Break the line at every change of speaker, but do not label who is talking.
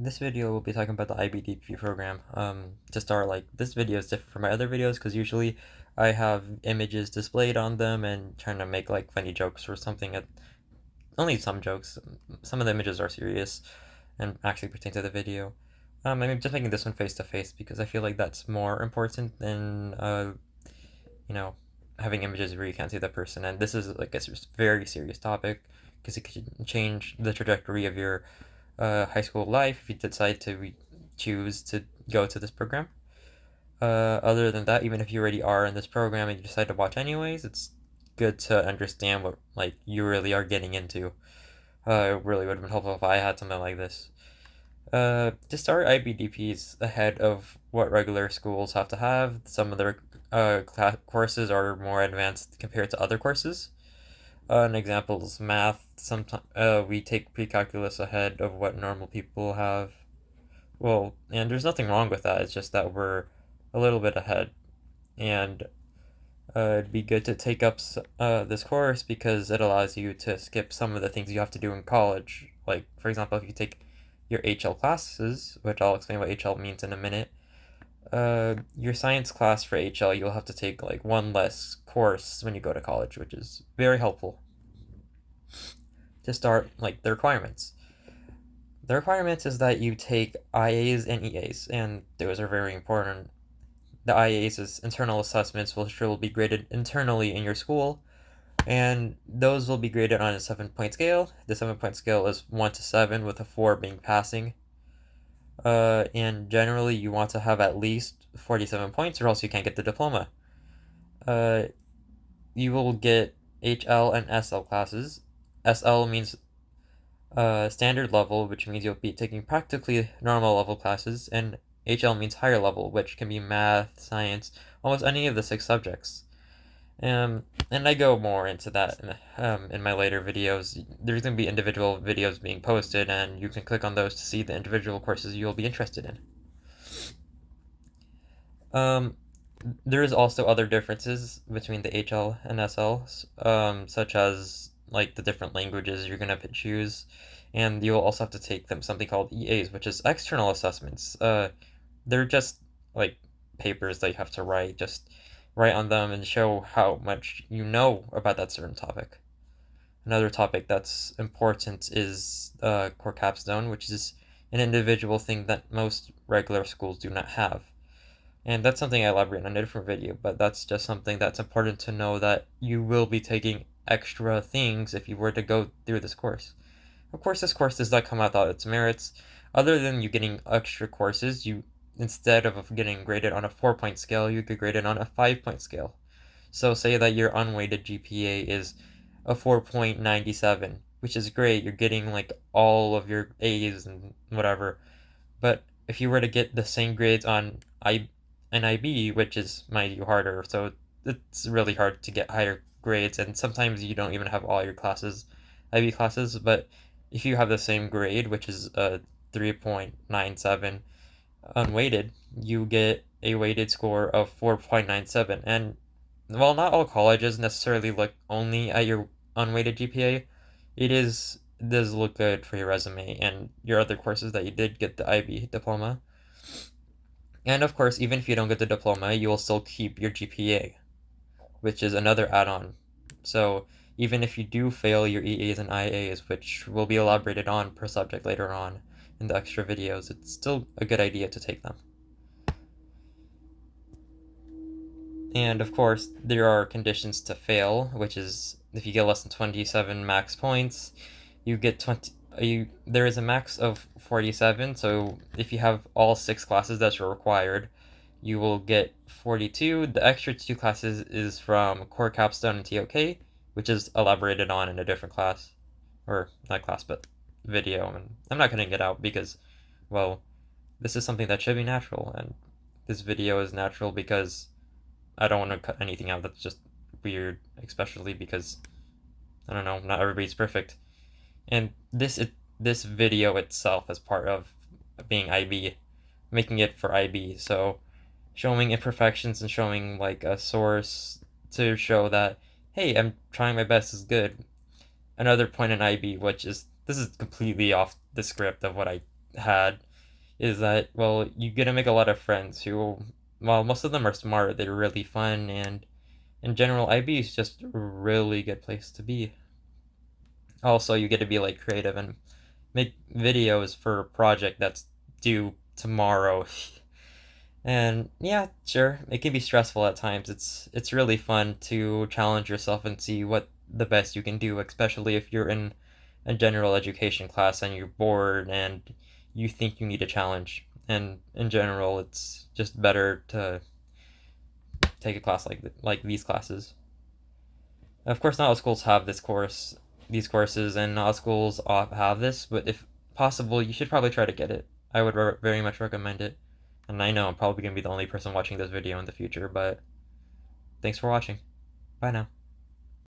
This video will be talking about the IBDP program. To start, this video is different from my other videos because usually I have images displayed on them and trying to make funny jokes or something. Only some jokes. Some of the images are serious and actually pertain to the video. I'm just making this one face to face because I feel like that's more important than you know, having images where you can't see the person. And this is a very serious topic because it could change the trajectory of your high school life if you decide to choose to go to this program. Other than that, even if you already are in this program and you decide to watch anyways, it's good to understand what you really are getting into. It really would have been helpful if I had something like this. To start, IBDP is ahead of what regular schools have to have. Some of their courses are more advanced compared to other courses. An example is math. Sometimes we take pre-calculus ahead of what normal people have. Well, and there's nothing wrong with that. It's just that we're a little bit ahead, and it'd be good to take up this course because it allows you to skip some of the things you have to do in college. Like, for example, if you take your HL classes, which I'll explain what HL means in a minute, your science class for HL, you'll have to take one less course when you go to college, which is very helpful. To start, the requirements. The requirements is that you take IAs and EAs, and those are very important. The IAs is internal assessments, which will be graded internally in your school, and those will be graded on a 7-point scale. The 7-point scale is 1 to 7, with a 4 being passing. And generally, you want to have at least 47 points, or else you can't get the diploma. You will get HL and SL classes. SL means standard level, which means you'll be taking practically normal level classes, and HL means higher level, which can be math, science, almost any of the 6 subjects. And I go more into that in my later videos. There's going to be individual videos being posted, and you can click on those to see the individual courses you'll be interested in. There is also other differences between the HL and SLs, such as the different languages you're gonna choose, and you'll also have to take something called EAs, which is external assessments. They're just like papers that you have to write, just write on them and show how much you know about that certain topic. Another topic that's important is core capstone, which is an individual thing that most regular schools do not have. And that's something I elaborate on in a different video, but that's just something that's important to know, that you will be taking extra things if you were to go through this course. Of course, this course does not come without its merits. Other than you getting extra courses, you, instead of getting graded on a 4-point scale, you get graded on a 5-point scale. So say that your unweighted GPA is a 4.97, which is great. You're getting all of your A's and whatever. But if you were to get the same grades on an IB, which is might be harder, so it's really hard to get higher grades, and sometimes you don't even have all your classes IB classes. But if you have the same grade, which is a 3.97 unweighted, you get a weighted score of 4.97. And while not all colleges necessarily look only at your unweighted GPA, does look good for your resume and your other courses that you did get the IB diploma. And of course, even if you don't get the diploma, you will still keep your GPA, which is another add-on. So even if you do fail your EAs and IAs, which will be elaborated on per subject later on in the extra videos, it's still a good idea to take them. And of course, there are conditions to fail, which is if you get less than 27 max points, you get 20. There is a max of 47, so if you have all 6 classes that are required, you will get 42. The extra 2 classes is from core capstone and TOK, which is elaborated on in a different class, or not class, but video. And I'm not cutting it out because, well, this is something that should be natural, and this video is natural because I don't want to cut anything out that's just weird, especially because, I don't know, not everybody's perfect. And this video itself is part of being IB, making it for IB. So showing imperfections and showing a source to show that, hey, I'm trying my best is good. Another point in IB, which is, this is completely off the script of what I had, is that, well, you get to make a lot of friends who, while most of them are smart, they're really fun, and in general, IB is just a really good place to be. Also, you get to be like creative and make videos for a project that's due tomorrow. And yeah, sure, it can be stressful at times. It's really fun to challenge yourself and see what the best you can do, especially if you're in a general education class and you're bored and you think you need a challenge. And in general, it's just better to take a class like these classes. Of course, not all schools have these courses, and not all schools have this. But if possible, you should probably try to get it. I would very much recommend it. And I know I'm probably gonna be the only person watching this video in the future, but thanks for watching. Bye now.